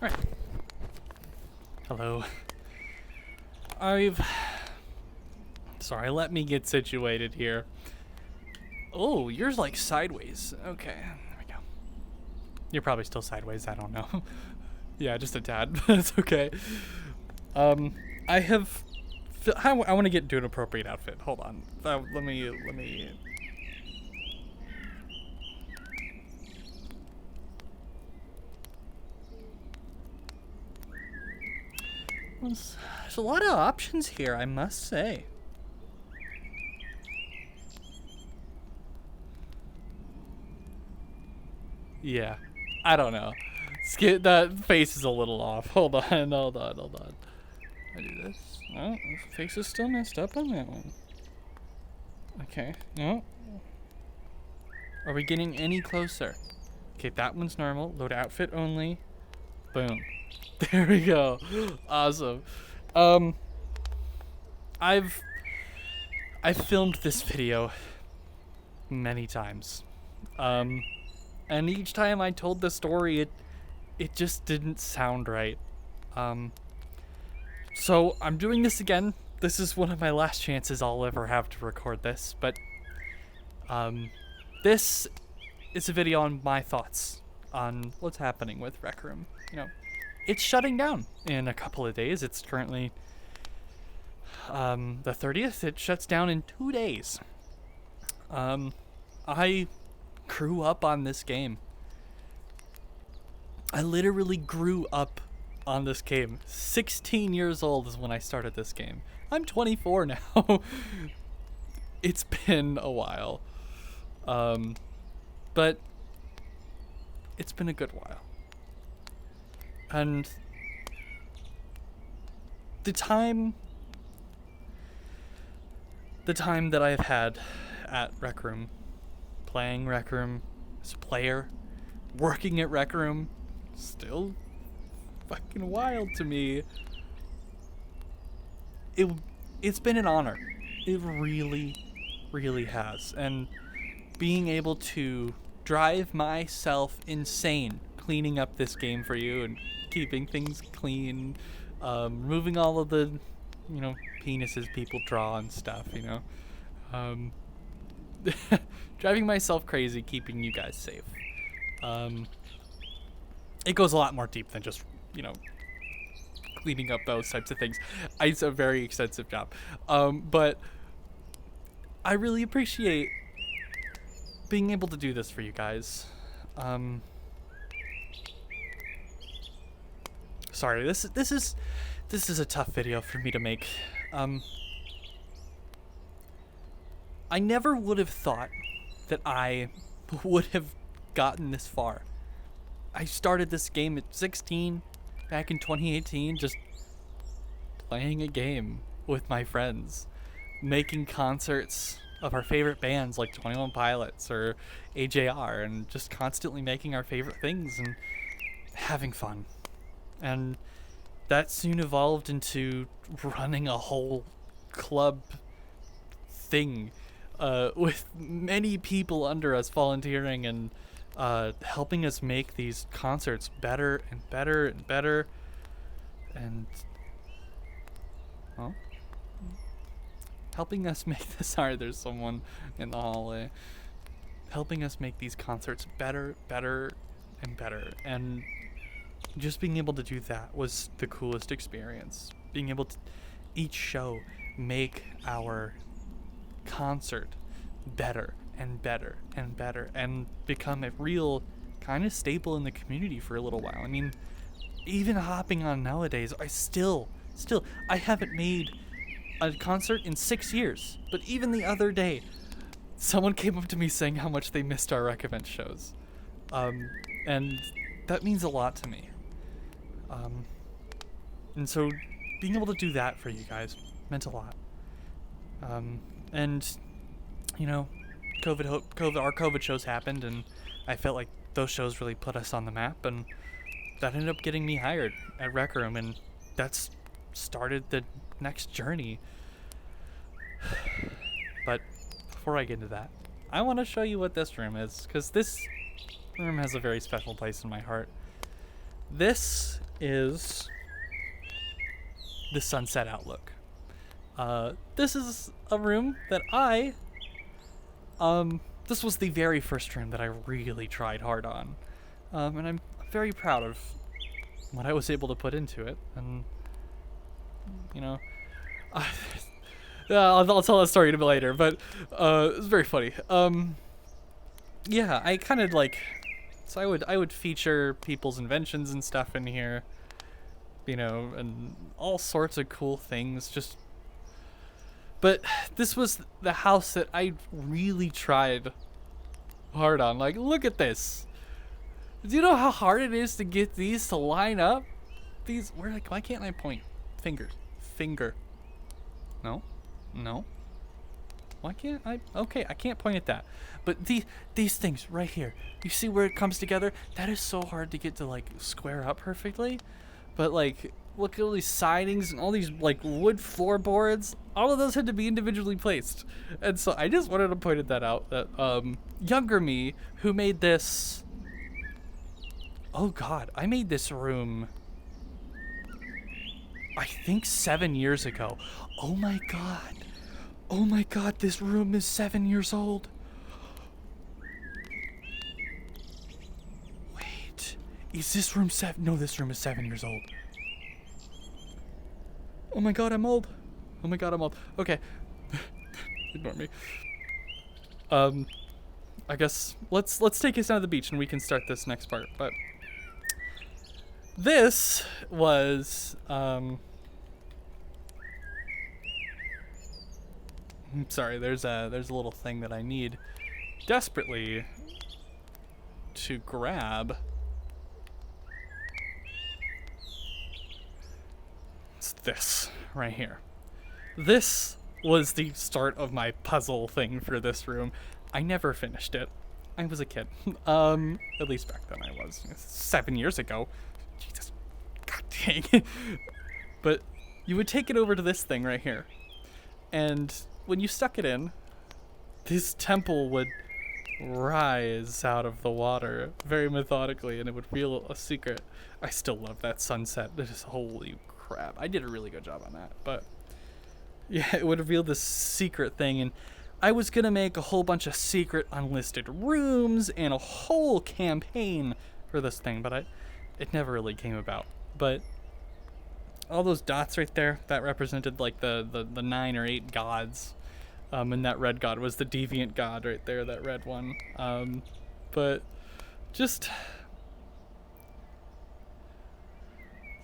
Alright. Hello. Sorry, let me get situated here. Oh, yours like sideways. Okay, there we go. You're probably still sideways, I don't know. Yeah, just a tad, but it's okay. I want to get into an appropriate outfit. Hold on. Let me. There's a lot of options here, I must say. Yeah, I don't know. That face is a little off. Hold on. I do this. Oh, the face is still messed up on that one. Okay, no. Are we getting any closer? Okay, that one's normal. Load outfit only. Boom. There we go. Awesome. I've filmed this video many times. And each time I told the story, it just didn't sound right. So I'm doing this again. This is one of my last chances I'll ever have to record this, but this is a video on my thoughts on what's happening with Rec Room. You know, it's shutting down in a couple of days. It's currently the 30th. It shuts down in 2 days. I grew up on this game. I literally grew up on this game. 16 years old is when I started this game. I'm 24 now. It's been a while. But it's been a good while. And the time that I've had at Rec Room, playing Rec Room as a player, working at Rec Room, still fucking wild to me. It's been an honor. It really, really has. And being able to drive myself insane cleaning up this game for you and keeping things clean, removing all of the, penises people draw and stuff, driving myself crazy, keeping you guys safe. It goes a lot more deep than just, cleaning up those types of things. It's a very extensive job. But I really appreciate being able to do this for you guys. Sorry, this is a tough video for me to make. I never would have thought that I would have gotten this far. I started this game at 16, back in 2018, just playing a game with my friends, making concerts of our favorite bands like 21 Pilots or AJR, and just constantly making our favorite things and having fun. And that soon evolved into running a whole club thing, with many people under us volunteering and helping us make these concerts better and better and better. And helping us make this. Sorry, there's someone in the hallway. Helping us make these concerts better, and better. And just being able to do that was the coolest experience. Being able to each show make our concert better and better and better and become a real kind of staple in the community for a little while. I mean, even hopping on nowadays, I haven't made a concert in 6 years, but even the other day someone came up to me saying how much they missed our Rec Event shows, and that means a lot to me. And so being able to do that for you guys meant a lot. And our COVID shows happened, and I felt like those shows really put us on the map, and that ended up getting me hired at Rec Room, and that's started the next journey. But before I get into that, I want to show you what this room is, because this room has a very special place in my heart. This is the sunset outlook. This is a room that this was the very first room that I really tried hard on. And I'm very proud of what I was able to put into it. And, you know, I'll tell that story a bit later, but it was very funny. Yeah, I kind of like, so I would feature people's inventions and stuff in here, you know, and all sorts of cool things. But this was the house that I really tried hard on. Like, look at this. Do you know how hard it is to get these to line up? Why can't I point? Finger. No. Why can't I? Okay, I can't point at that. But these things right here, you see where it comes together? That is so hard to get to like square up perfectly. But like, look at all these sidings and all these like wood floorboards. All of those had to be individually placed. And so I just wanted to point that out. That younger me who made this. Oh God, I made this room. I think 7 years ago. Oh my God. Oh my God, this room is 7 years old. Wait, is this room No, this room is 7 years old. Oh my God, I'm old. Oh my God, I'm old. Okay. Ignore me. I guess let's take us down to the beach and we can start this next part. But this was sorry, there's a little thing that I need desperately to grab. It's this right here. This was the start of my puzzle thing for this room. I never finished it. I was a kid. At least back then I was. 7 years ago. Jesus. God dang. But you would take it over to this thing right here. And when you stuck it in, this temple would rise out of the water very methodically and it would reveal a secret. I still love that sunset. Holy crap. I did a really good job on that. But yeah, it would reveal this secret thing, and I was gonna make a whole bunch of secret unlisted rooms and a whole campaign for this thing, but it never really came about. But all those dots right there, that represented like the 9 or 8 gods. And that red god was the deviant god right there, that red one. But just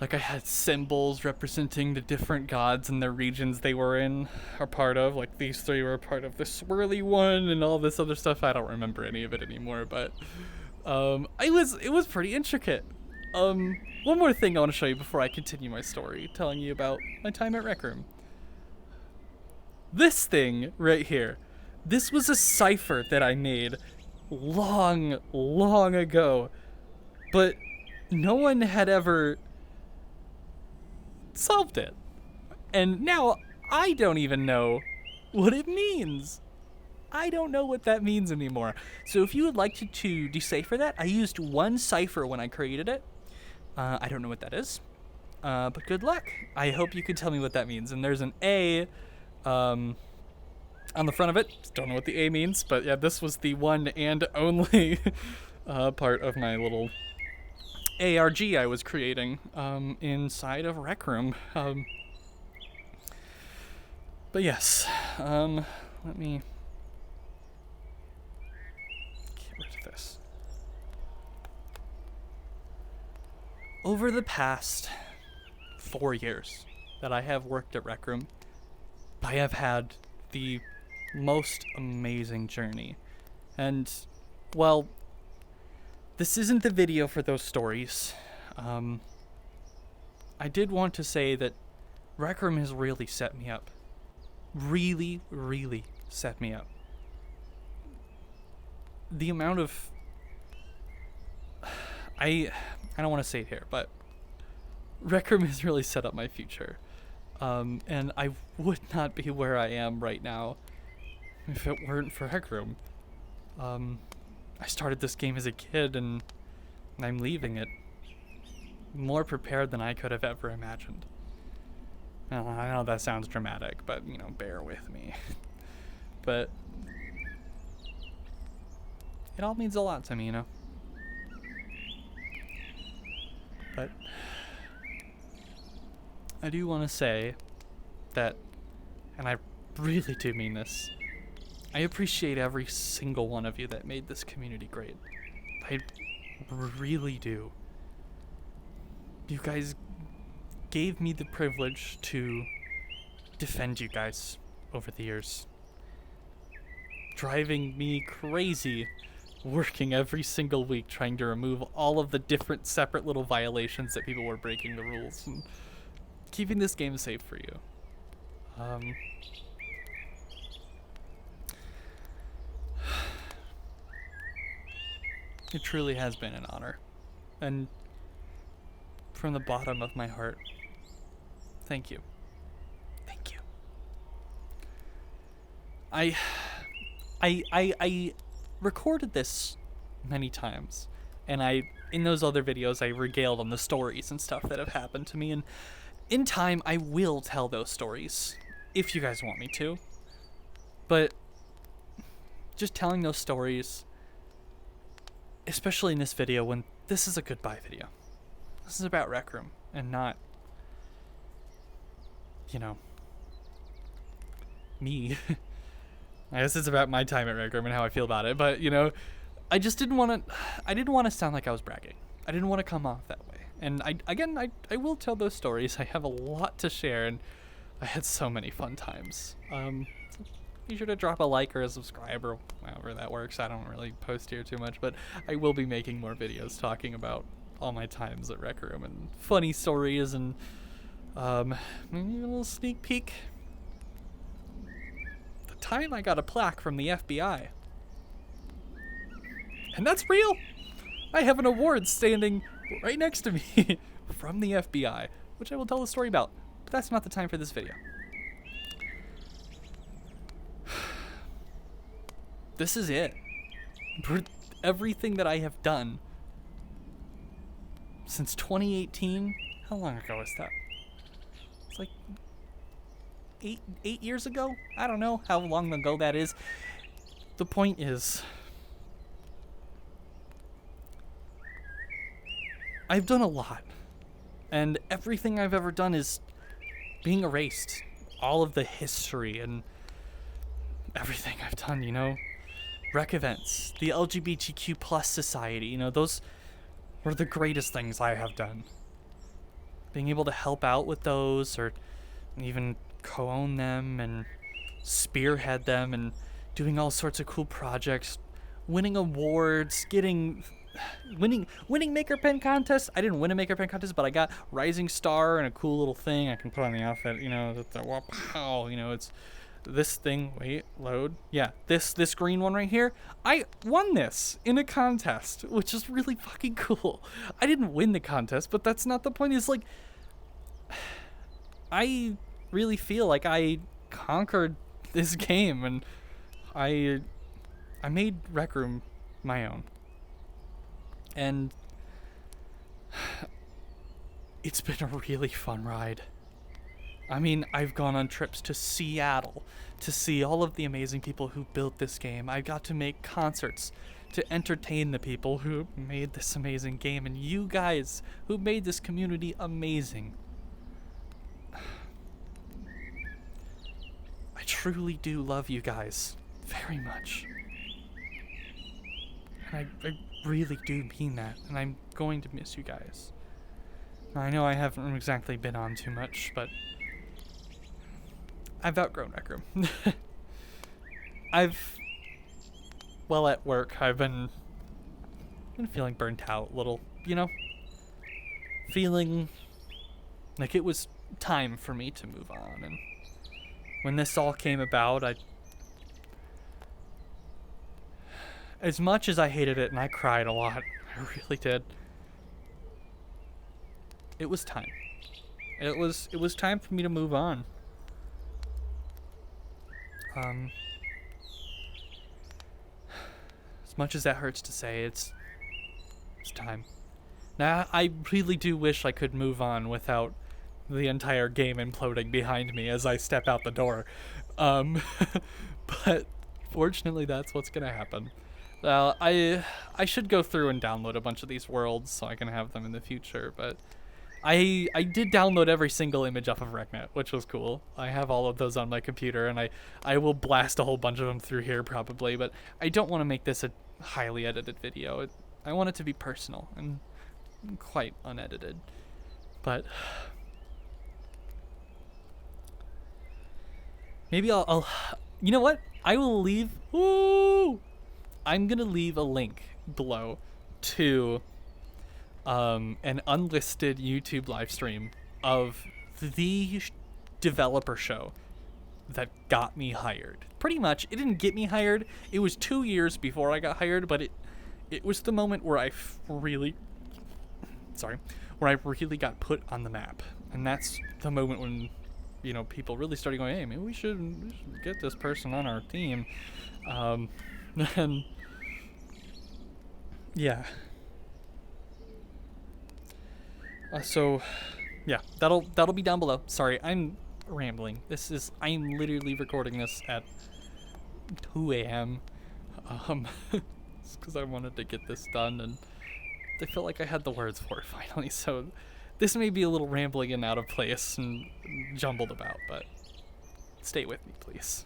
like I had symbols representing the different gods and the regions they were in or part of. Like these 3 were part of the swirly one and all this other stuff. I don't remember any of it anymore, but it was pretty intricate. One more thing I want to show you before I continue my story, telling you about my time at Rec Room. This thing right here, this was a cipher that I made long ago, but no one had ever solved it. And now I don't even know what it means. I don't know what that means anymore. So if you would like to decipher that, I used one cipher when I created it. I don't know what that is, but good luck. I hope you can tell me what that means. And there's an A on the front of it. Don't know what the A means, but yeah, this was the one and only part of my little ARG I was creating inside of Rec Room. But yes, let me get rid of this. Over the past 4 years that I have worked at Rec Room, I have had the most amazing journey. And, well, this isn't the video for those stories. I did want to say that Rec Room has really set me up. Really set me up. The amount of... I don't want to say it here, but Rec Room has really set up my future. And I would not be where I am right now if it weren't for Rec Room. I started this game as a kid and I'm leaving it more prepared than I could have ever imagined. Well, I know that sounds dramatic, but, bear with me. But it all means a lot to me, But I do want to say that, and I really do mean this, I appreciate every single one of you that made this community great. I really do. You guys gave me the privilege to defend you guys over the years. Driving me crazy, working every single week trying to remove all of the different separate little violations that people were breaking the rules, and keeping this game safe for you. It truly has been an honor. And from the bottom of my heart, thank you. Thank you. I recorded this many times, and in those other videos I regaled on the stories and stuff that have happened to me, and in time I will tell those stories if you guys want me to. But just telling those stories, especially in this video, when this is a goodbye video. This is about Rec Room and not, me. I guess it's about my time at Rec Room and how I feel about it, but I just didn't want to sound like I was bragging. I didn't want to come off that way. And I will tell those stories. I have a lot to share, and I had so many fun times. Be sure to drop a like or a subscribe or however that works. I don't really post here too much, but I will be making more videos talking about all my times at Rec Room and funny stories, and maybe a little sneak peek. The time I got a plaque from the FBI. And that's real! I have an award standing right next to me from the FBI, which I will tell a story about, but that's not the time for this video. This is it. For everything that I have done since 2018. How long ago is that? It's like eight years ago? I don't know how long ago that is. The point is, I've done a lot, and everything I've ever done is being erased. All of the history and everything I've done, rec events, the LGBTQ plus society, those were the greatest things I have done. Being able to help out with those, or even co-own them and spearhead them, and doing all sorts of cool projects, winning awards, winning Maker Pen contests. I didn't win a Maker Pen contest, but I got Rising Star and a cool little thing I can put on the outfit. It's this thing. Wait, load. Yeah, this green one right here. I won this in a contest, which is really fucking cool. I didn't win the contest, but that's not the point. It's like, I really feel like I conquered this game, and I made Rec Room my own. And it's been a really fun ride. I mean, I've gone on trips to Seattle to see all of the amazing people who built this game. I got to make concerts to entertain the people who made this amazing game, and you guys who made this community amazing. I truly do love you guys very much. And I really do mean that, and I'm going to miss you guys. I know I haven't exactly been on too much, but I've outgrown Rec Room. At work, I've been feeling burnt out a little, feeling like it was time for me to move on. And when this all came about, as much as I hated it and I cried a lot, I really did, it was time. It was time for me to move on. As much as that hurts to say, it's time. Now, I really do wish I could move on without the entire game imploding behind me as I step out the door. Um, but fortunately, that's what's gonna happen. I should go through and download a bunch of these worlds so I can have them in the future, but I did download every single image off of RecNet, which was cool. I have all of those on my computer, and I will blast a whole bunch of them through here probably, but I don't want to make this a highly edited video. I want it to be personal and quite unedited. But maybe I'll you know what? I will leave. Woo! I'm gonna leave a link below to an unlisted YouTube live stream of the developer show that got me hired. Pretty much, it didn't get me hired. It was 2 years before I got hired, but it was the moment where I really got put on the map. And that's the moment when, you know, people really started going, hey, maybe we should get this person on our team. And yeah. So yeah, that'll be down below. Sorry, I'm rambling. I'm literally recording this at 2 a.m. It's because I wanted to get this done, and I felt like I had the words for it finally. So this may be a little rambling and out of place and jumbled about, but stay with me, please.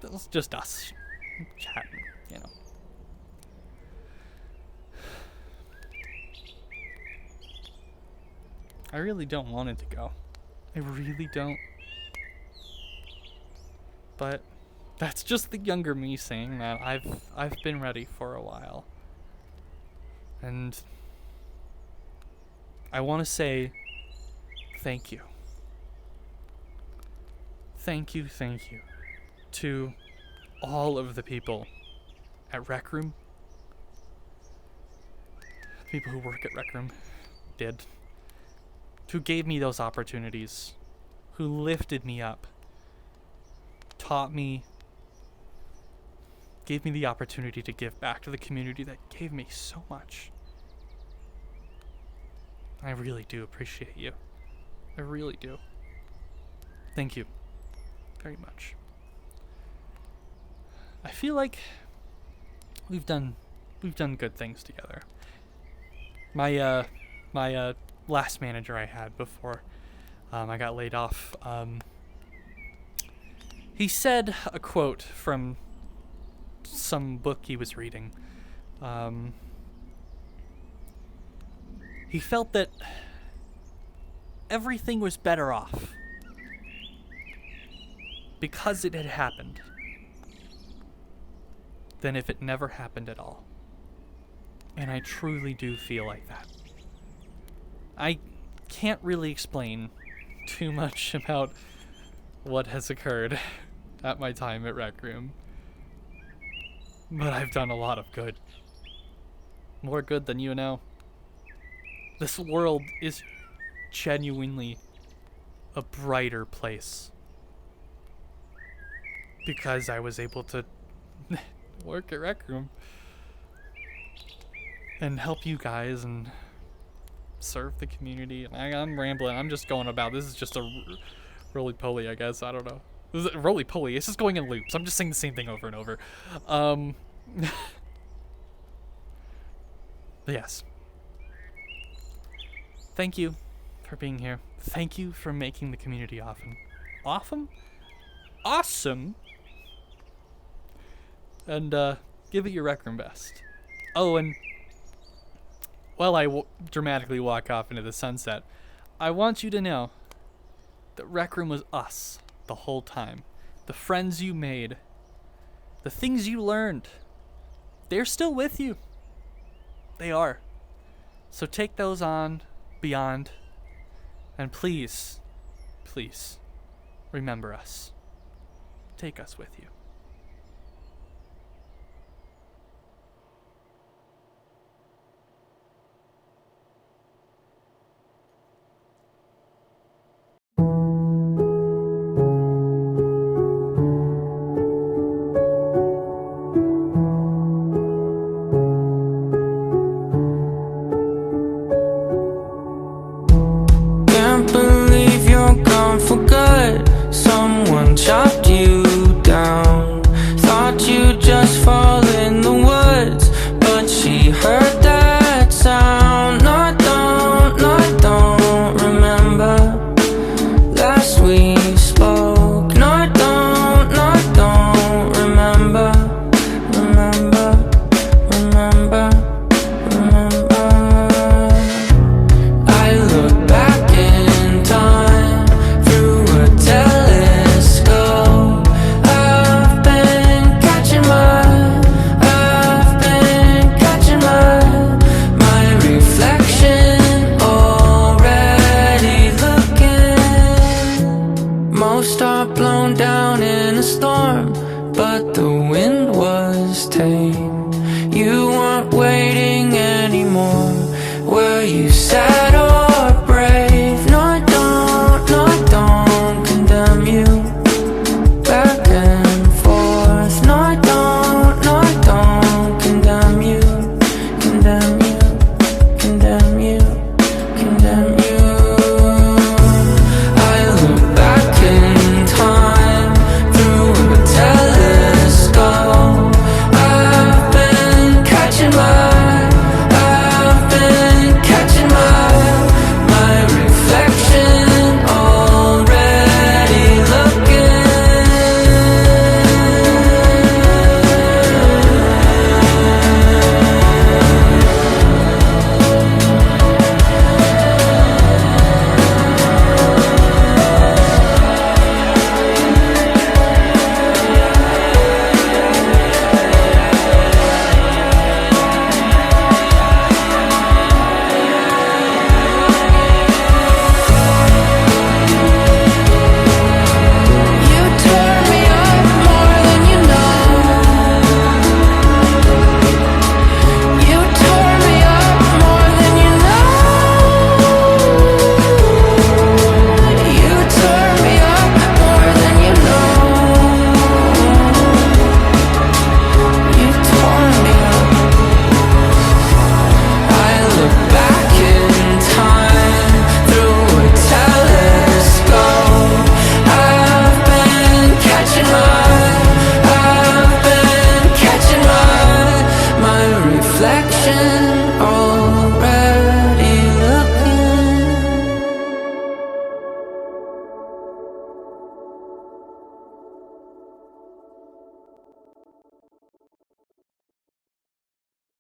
It's just us chatting, you know. I really don't want it to go. I really don't. But that's just the younger me saying that I've been ready for a while. And I want to say thank you. Thank you to all of the people at Rec Room. The people who work at Rec Room who gave me those opportunities, who lifted me up, taught me, gave me the opportunity to give back to the community that gave me so much. I really do appreciate you. I really do. Thank you very much. I feel like we've done good things together. My last manager I had before I got laid off, he said a quote from some book he was reading. He felt that everything was better off because it had happened than if it never happened at all. And I truly do feel like that. I can't really explain too much about what has occurred at my time at Rec Room, but I've done a lot of good. More good than you know. This world is genuinely a brighter place because I was able to work at Rec Room and help you guys and serve the community. And I'm rambling. I'm just going about. This is just a roly-poly, I guess. I don't know. This is roly-poly. It's just going in loops. I'm just saying the same thing over and over. Yes. Thank you for being here. Thank you for making the community awesome. And give it your Rec Room best. Oh, and while I dramatically walk off into the sunset, I want you to know that Rec Room was us the whole time. The friends you made, the things you learned, they're still with you. They are. So take those on beyond, and please remember us. Take us with you. you're gone for good. Someone chopped you down. Thought you'd just fall in the woods, but she heard that sound. No, I don't remember last we spoke. No, I don't remember. I look back in time through a telescope. I've been catching my reflection already looking. Most are blown down in a storm, but the wind was tame. You weren't waiting anymore. Were you sad or brave? No, I don't condemn you. Back and forth. No, I don't condemn you. Condemn you. I look back in time through a telescope. I've been catching my reflection already looking. You turn me up more than you know. You turn me up more than you know. You turn me up more than you know. You turn me up. I look back in time through a telescope. I've been catching my reflection already